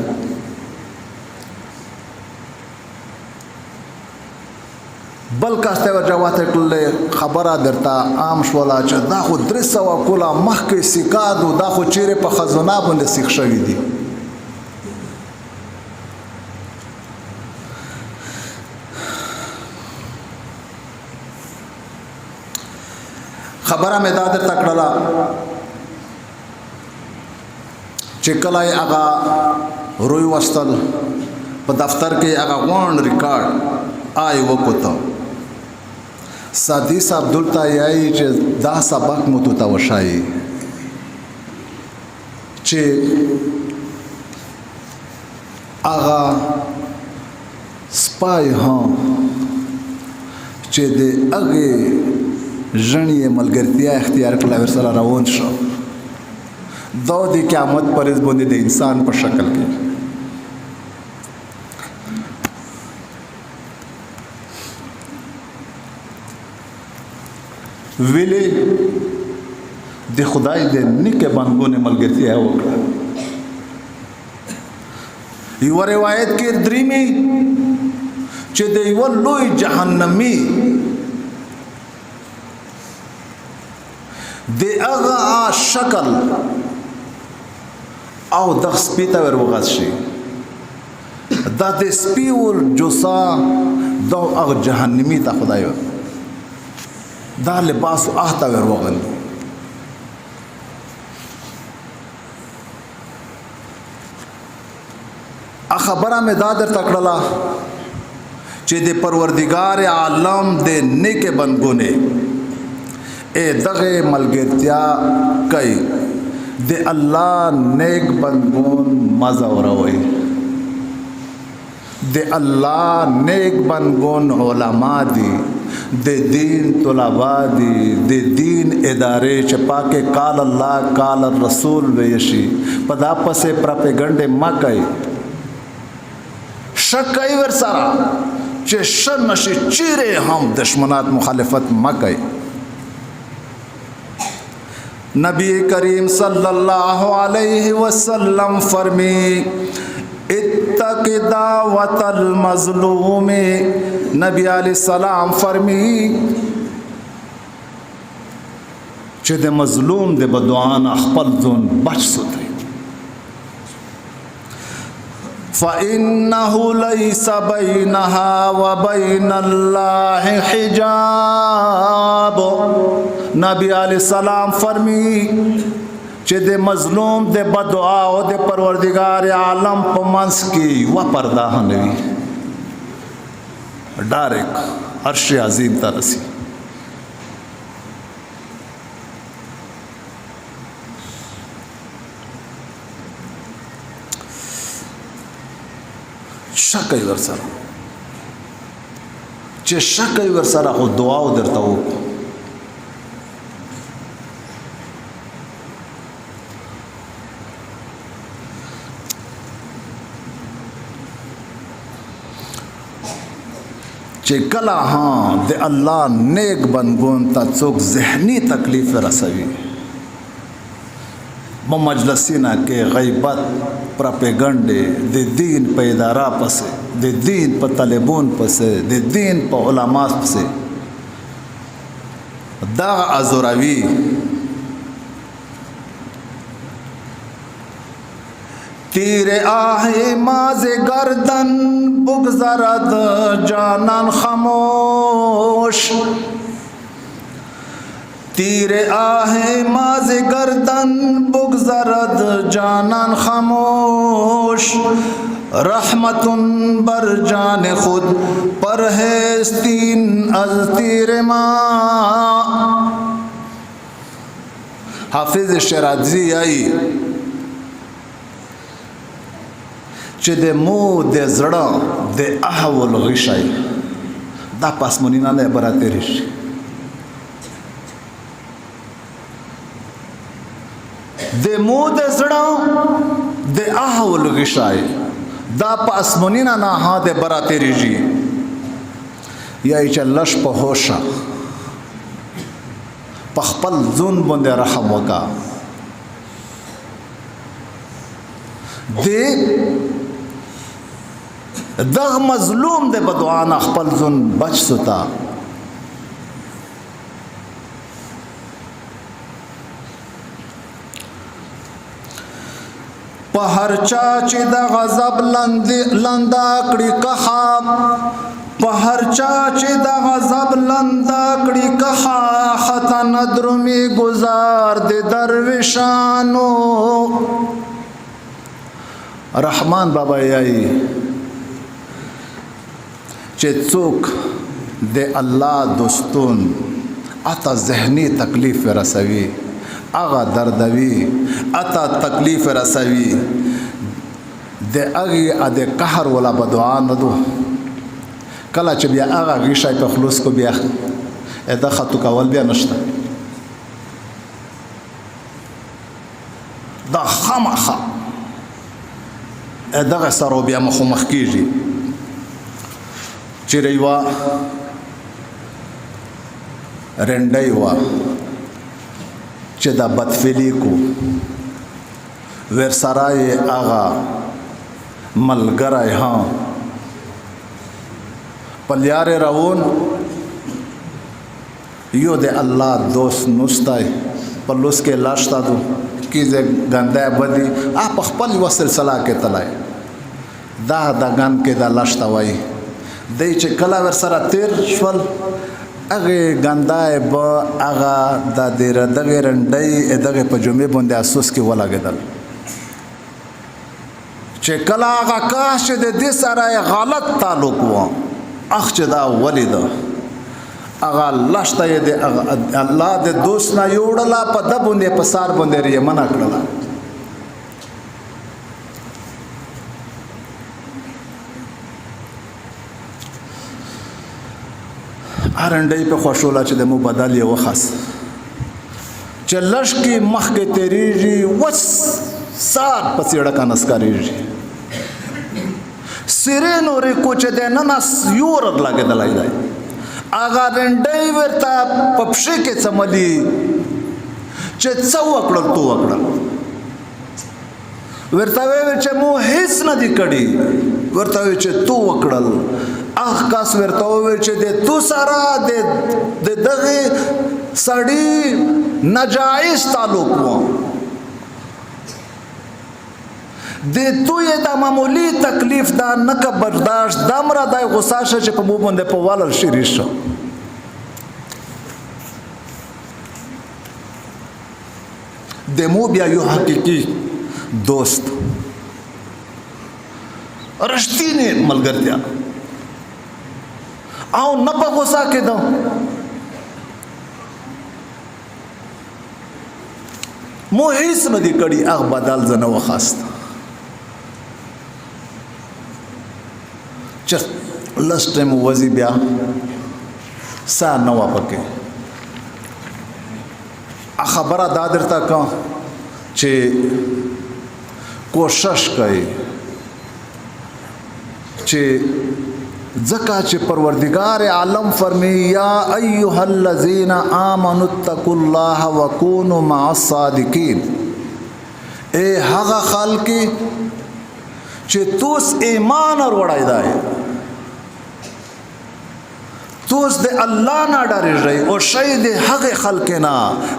A: بل کاسته ورجواته کله خبره درته عام شولا چې دا خو 300 کاله مخکې سکادو دا خو چیرې په خزانه باندې سیخ شوی دي خبره مې دا درته کړله چې کله یې هغه روی وستل په دفتر کې هغه غونډ ریکارډ آی وکوته سادی صاحب دلته یې چې دا سبق مو ته وشایي چې هغه سپای ها چې د هغه ژوندۍ ملګرتیا اختیار کړل ورسره روان شو دا د قیامت پرز باندې د انسان په شکل کې ویلې د خدای د نیکه بندګانو ملګرتیا وکړه یو روایت کې درېمي چې د یو لوی جهنمی د هغه شکل او د سپیته ور وغاز شي دا د سپیور جوسا د هغه جهنمی ته خدای دا لباس احته ور وغل خبره مې دا درته کړله چې د پروردگار عالم د نیک بندګونه دغه ملګرتیا کوي د الله نیک بندګون مزه وروي د الله نیک بندګون علما دي د دین طلبا دي د دین ادارې چې پاکه قال الله قال الرسول ویشي په دا پسې پروپاګاندا ما کوي شک کوي ورسره چې شر نشي چیرې هم دشمنات مخالفت ما کوي نبی کریم صلی اللہ علیہ وسلم فرمی اتق دعوت المظلوم نبی علیہ السلام فرمی چې د مظلوم د بدعان خپل ځون بچ ساتي فإنه ليس بينها وبين الله حجاب نبی علیہ السلام فرمی چې د مظلوم د بدعا او د پروردگار عالم په منځ کې و پرده نه وي ډایرک عرش عظیم ته رسی شک ور سره چې شک ور سره خو دعا درته وکړه چې کله ها د الله نیک بندګون ته څوک ذهني تکلیف رسوي په مجلسینه کې غیبت پروپاګاندا د دین په اداره پسې د دین په طالبون پسې د دین په علما پسې دا ازوروي تیر آہ ماز گردن بگذرد جانان خاموش تیر آہ ماز گردن بگذرد جانان خاموش رحمت بر جان خود پرہیزتین از تیر ماں حافظ شیرازی آئی چې د مو د زړه د احول غشای دا پاسمونینا نه براته رشي د مود زړه د احول غشای دا پاسمونینا نه ها د براته رشي یا چې لش په هوشا په خپل ځون باندې رحم وکا دغ مظلوم د بدعانا خپل ځون بچ ستا په هر چا چې د غضب لندا کړي کها په هر چا چې د غضب لندا کړي کها خطا ندرمي گزار د درویشانو رحمان بابا یای چې څوک د الله دوستون اته ذهني تکلیف رسوي اغا دردوي اته تکلیف رسوي د اغي د قهر ولا بدعا نه دو کله چې بیا اغا غیشای په خلوص کو بیا ادا خطو کول بیا نشته دا خامخه دغه سره بیا مخ کیږي چې ریوا رندای وا چې دا بدفعلی کو ورسرای آغا ملګری ها پلیار روون یو د الله دوست نوستای پلوس کې لاشتا دو کیزه غنده بدی اپ خپل وصل سلا کې تلای دا غن کې دا لاشتا وای دای چې کلا ور سره تیر شول اغه غندای به اغه د دې دغه رندای دغه په جمعې باندې اساس کې ولاګدل چې کلا هغه کاش د دې سره غلط تعلق و اخ چې دا ولید اغه لاشته دې الله د دوست نه یوړلا په دبونه په سار باندې ری منا کړلا ارندای په خوشولا چې د مو بدل یو خاص چې لش کې مخ کې تیریږي وس سات پسېړه کا نسکاریږي سیرینو ری کوچ د ننس یور لګیدلای دی اغه رندای ورته پپشه کې سملی چې څو وکړل تو وکړل ورته وی چې مو هیڅ نه دی کړی ورته وی چې تو وکړل اخ کاس ورته وی چې د تو سره د دغه سړی ناجایز تعلق وو د تو یې د معمولی تکلیف دا نک برداشت دمره د غصه چې په مو باندې په والل شری شو د مو بیا یو حقيقي دوست رښتینی ملګرتیا او نه په غصه کېدو مو هیڅ نه دی کړی هغه بدل زنه وخاست چې لست ټیم وځي بیا سا نه واپکه خبره دا درته کوم چې کوشش کوي چې ځکه چې پروردگار عالم فرمی یا ایها الذین آمنوا اتقوا الله وکونوا مع الصادقین اے هغه خلک چې توس ایمان وروړای دی توس د الله نه ډارېږئ او شی د هغه خلک نه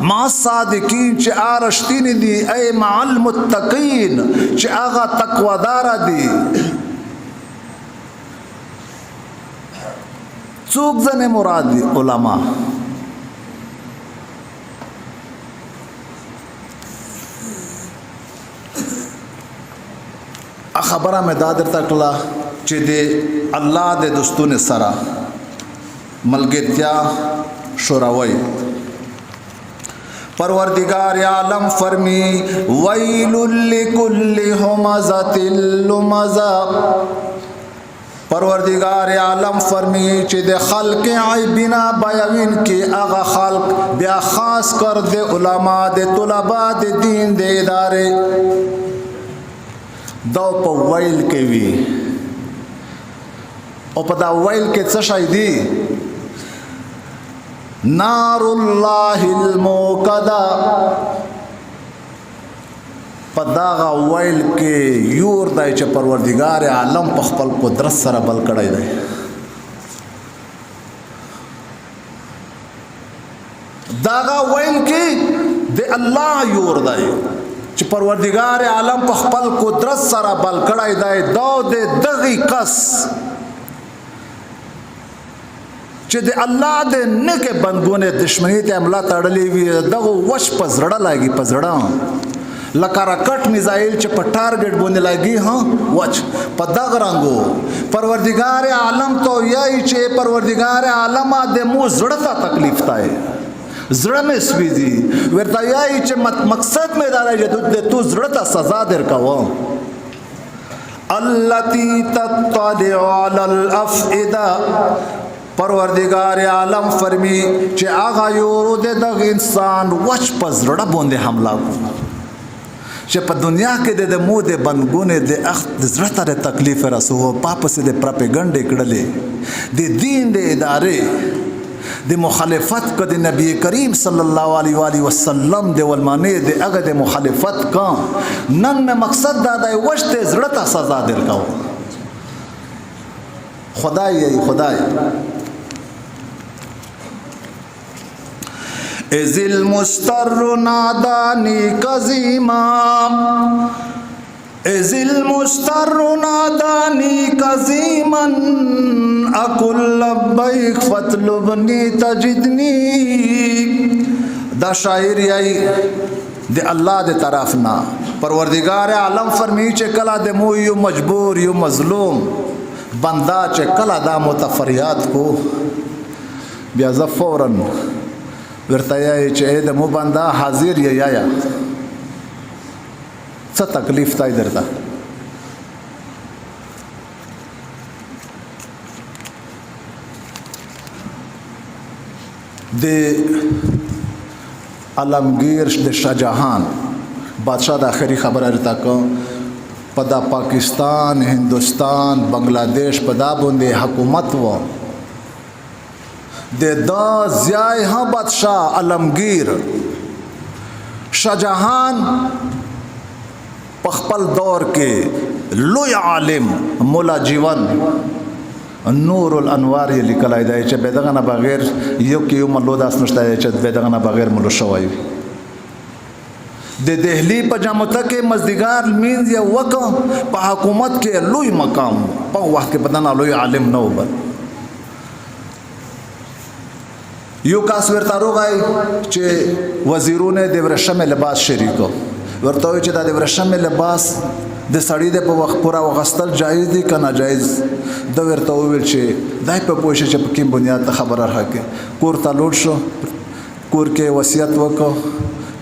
A: مع الصادقین چې رښتینی دي ای مع المتقین چې هغه تقوادار دي څوک ځنه مراد دي علما خبره مې دا درته کړه چې د الله د دوستونو سره ملګرتیا شوروي پروردگار عالم فرمی ویل لکل همزة لمزة परवरदिगार आलम फरमी चे दे खल्क आई बिना बयाविन के आगा खल्क बिया खास कर दे उलमा दे तुलबा दे दीन दे इदारे दो पवैल के वी ओ पदा वैल के चशाई दी नारुल्लाहिल मुक़दा पदागा वैल के यूर दाई चे परवरदिगार आलम पखपल कुदरत सरा बल कड़ाई दाई दागा वैल के दे अल्लाह यूर दाई चे परवरदिगार आलम पखपल कुदरत सरा बल कड़ाई दाई दो दे दगी कस चे दे अल्लाह दे नेके बंदगोने दुश्मनी ते हमला तड़ली हुई दगो वश पजड़ा लागी पजड़ा लका रकट मिसाइल चे पर टारगेट बोने लगी हाँ वच पदग रंगो परवरदिगार आलम तो यही चे परवरदिगार आलम आदे मुँह जड़ता तकलीफ ताए जड़ में स्वीजी वर्ता यही चे मकसद में दारा जे तू जड़ता सजा देर का वो अल्लती तत्तलिउ अलल अफ़इदा परवरदिगार आलम फरमी चे आगा योरो दे दग इंसान वच पजड़ा बोंदे हमला को चे पर दुनिया के दे मुँह दे बनगुने दे अख्त जरता रे तकलीफ रसो पाप से दे प्रोपेगंडे कड़ले दे दीन दे इदारे दे मुखालिफत का दे नबी करीम सल्लल्लाहु अलैहि वसल्लम दे वलमाने दे अगर दे मुखालिफत का नन में मकसद दादा वश दे जरता सजा दे का खुदाई यही खुदाई इज़िल मुस्तर्रु नादानी कज़ीमा इज़िल मुस्तर्रु नादानी कज़ीमन अकुल लब्बैक फतलुबनी तजिदनी दा शायरी आई दे अल्लाह दे तरफ ना परवरदिगार आलम फरमी चे कला दे मु यू मजबूर यू मजलूम बंदा चे कला दा मुतफरियात को ब्याज़ फौरन वर्ताया चे दे मु बंदा हाजिर ये आया सा तकलीफ था इधर था दे आलमगीर दे शाहजहान बादशाह दा आखिरी खबर रहता को पदा पाकिस्तान हिंदुस्तान बांग्लादेश पदा बुंदे हुकूमत वो दे दा ज़ियाए हाँ बादशाह आलमगीर शाहजहान पखपल दौर के लोय आलिम मोला जीवन नूरुल अनवार ये लिखल आई दाई चे बेदगना बगैर यो कि यो मल्लोदास नश्ता चे बेदगना बगैर मल्लो शवाई दे दहली पजामता के मजदिगार मीन या वक पा हुकूमत के लोई मकाम पा वाह के पता लोई आलिम न उबर यो कास वर्तारो गाय चे वजीरों ने देवरशम लिबास शरीको वर्ताओ चे दा देवरशम लिबास दे सड़ी दे पे वक्त पूरा वगस्तल जायज़ दी का नाजायज़ द वर्ताओ विल चे दाई पे पोशे चे किम बुनियाद खबर रहा के कोर तालोड शो कोर के वसियत वको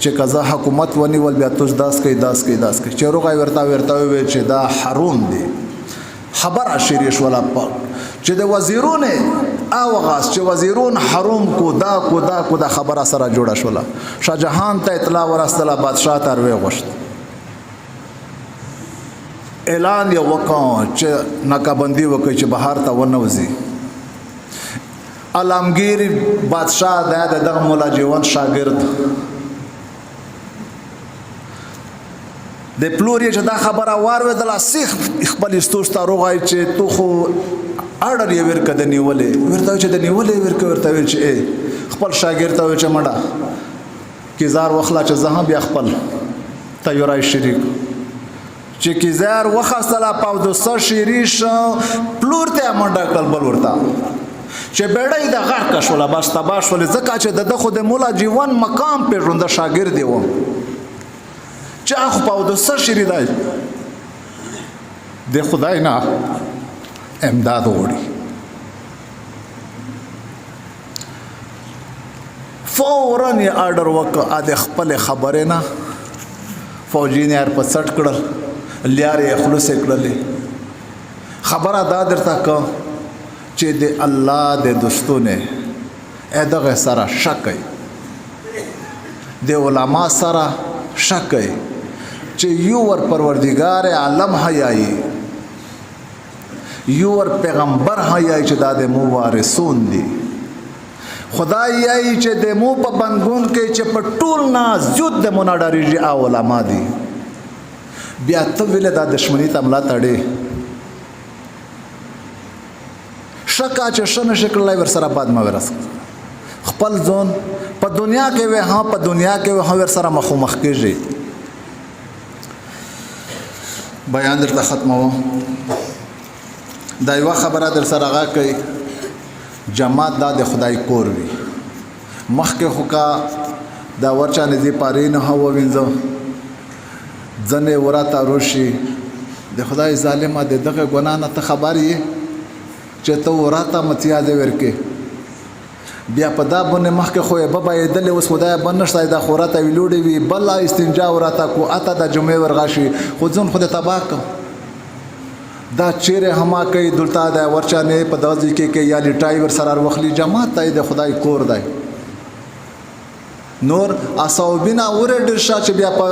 A: चे कज़ा हुकूमत वनी वल बियातुस दास के चेरो गाय वर्ताओ विल चे दा हरून दे खबर आशिरिश वाला पाक चे दे वजीरों ने आवाज़ चे वजीरों हरूम कुदा खबर असरा जोड़ा शोला शाहजहान ता इतला वरस्तला बादशाह तरवे गोश्त ऐलान या वक़ां चे नाकाबंदी वक़ी चे बाहर ता वनवजी आलमगीर बादशाह दाद दग मोला जीवन शागिर्द दे प्लूरी चे दा खबर आवार वे दला सिख इकबाल इस्तोस्ता रोगाई चे तो खो आर्डर ये विरक दे निवले विरता चे दे निवले विरक विरता विच ए खपल शागिर्ता चे मड़ा किजार वखला चे जहां भी खपल तयराई शरीक चे किजार वखसला पाव दो सर शिरीश प्लूरते मंडा कलबल वरता चे बेड़ाई दा गार कशोला बास तबाश वले जका चे द खुद मोला जीवन मकाम पे रुंदा शागिर्द देव चा पाव दो सर शिरीदाई दे खुदाई ना इमदाद ओढ़ी फौरन ये आर्डर वक आदे खपल खबरें ना फौजी ने यार पर सट कड़ल लियारे खुलूस कड़ले خبره دا درته که چې د الله د دوستونه دغه سره شک کوي، د علما سره شک کوي چې یو ور پروردگار عالم حیايي، یو ور پیغمبر حیايي چې دا د مو وارثون دي. خدای یای چې د مو په بنګون کې چې په ټول ناز جود د مو نه ډاریږي او علما دي. بیا ته ویل دا دشمنی ته ملا تړي شکا چې شنه شکل لای ور سره بعد ما ورس خپل ځون په دنیا کې وې ها په دنیا کې وې ور سره مخ کېږي. بیان درته ختمو دا یو خبره در سره غا کوي جماعت دا د خدای کور وي مخکې خو کا دا ورچا نزي پاري نه هو وینځو ځنه ورته روشي د خدای ظالمه د دغه ګنا نه ته خبر یې چې ته ورته متیا دې ورکه بیا په دا باندې مخکې خو یې بابا یې دلې اوس خدای بنشتای دا خورته ویلوړي وی بل استنجا ورته کو اته د جمعې ورغاشي خو ځون خو د تباک دا چیرې هما کوي دلته دا ورچا نه په دازي کې یا لټای ور سره وخلی جماعت ته د خدای کور دی نور اصوبینا ور ډیر شاته بیا په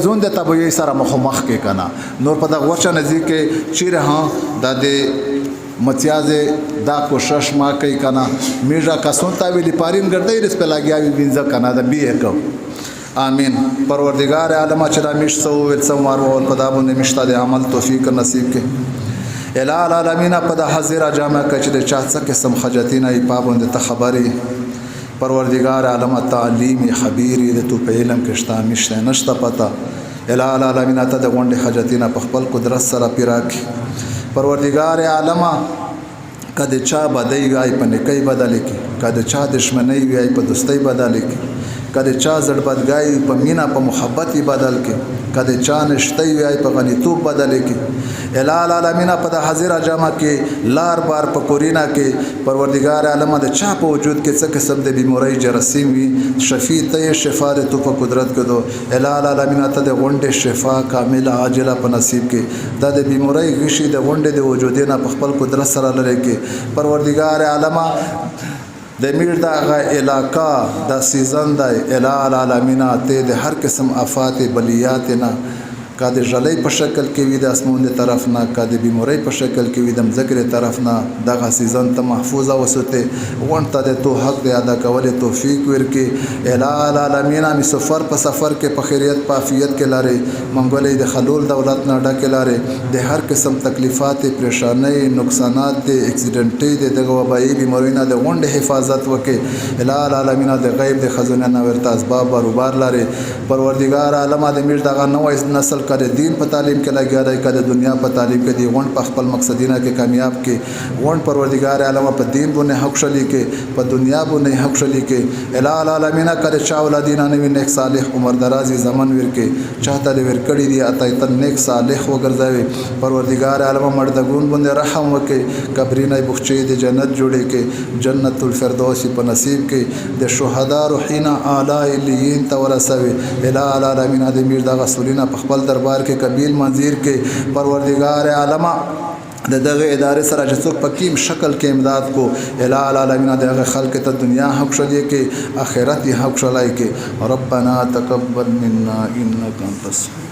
A: ځون د تبوی سره مخ کې کنا نور په دا ورچا نزدیک کې چیرې ها د متیازه دا کوشش ما کوي کنا میرا کسون تا ویلی پارین ګرځي رس په لاګیاوی وینځه کنا د بي کو آمین. پروردگار عالم چې دا مش سو ول سو مارو په دا باندې مشته د عمل توفیق نصیب کې الہ العالمین په د حاضر جامع کچ د چاڅه قسم خجتین ای پابند ته خبري پروردگار عالم تعلیم خبير د تو په علم کې شته مشته نشته پتا الہ العالمین ته د غونډه خجتین په خپل قدرت سره پیراک پروردگار عالم کده چا بدای وای په نکای بدل کی کده چا دشمنی وای په دوستۍ بدل کی کده چا زړبدګای په مینا په محبت بدل کی کده چا نشتی وای په غنیتوب بدل کی الہ العالمین په د حاضر جامع کې لار بار په کورینا کې پروردگار عالم د چا په وجود کې څه قسم د بیماری جراثیم وي شفیع ته شفا د تو په قدرت کې دو الہ العالمین ته د غونډه شفا کامله عاجله په نصیب کې د بیماری غشي د غونډه د وجودینه په خپل قدرت سره لري کې پروردگار عالم د میر دا علاقہ د سیزن د الہ العالمین ته د هر قسم آفات بلیات نه کا د جلای په شکل کې وي د اسمون د طرف نه کا د بیماری په شکل کې وي د مذکر طرف نه دغه سیزن ته محفوظه وسته وانته د تو حق د ادا کول توفیق ورکې الہ العالمین می سفر په سفر کې په خیریت په عافیت کې لاره منګولې د خلول دولت نه ډکه لاره د هر قسم تکلیفات پریشانی نقصانات د اکسیډنټي د وبایي بیماری نه د غونډه حفاظت وکې الہ العالمین د غیب د خزانه نه ورته اسباب باروبار لاره پروردگار عالم د میر دغه نوې نسل کده دین په تعلیم کې لګیا دی کده دنیا په تعلیم کې دی غون په خپل مقصدینه کې کامیاب کې غون پروردگار عالم په دین باندې حق شلی کې په دنیا باندې حق شلی کې الہ العالمین کده چا اولادینه نوې نیک صالح عمر درازي زمن ورکې چاته ور کړی دی اته تن نیک صالح وګرځوي پروردگار عالم مردګون باندې رحم وکې قبرینه بخچې د جنت جوړې کې جنت الفردوس په نصیب کې د شهدا روحینا اعلی الیین تورسوي الہ العالمین د میر د رسولینه په خپل دربار کې قبیل منظیر کې پروردگار عالم د دغه ادارې سره چې څوک پکیم شکل کې امداد کو الہ العالمین دغه خلق ته دنیا حق شلی کې آخرت حق شلای کې ربنا تقبل منا انک انت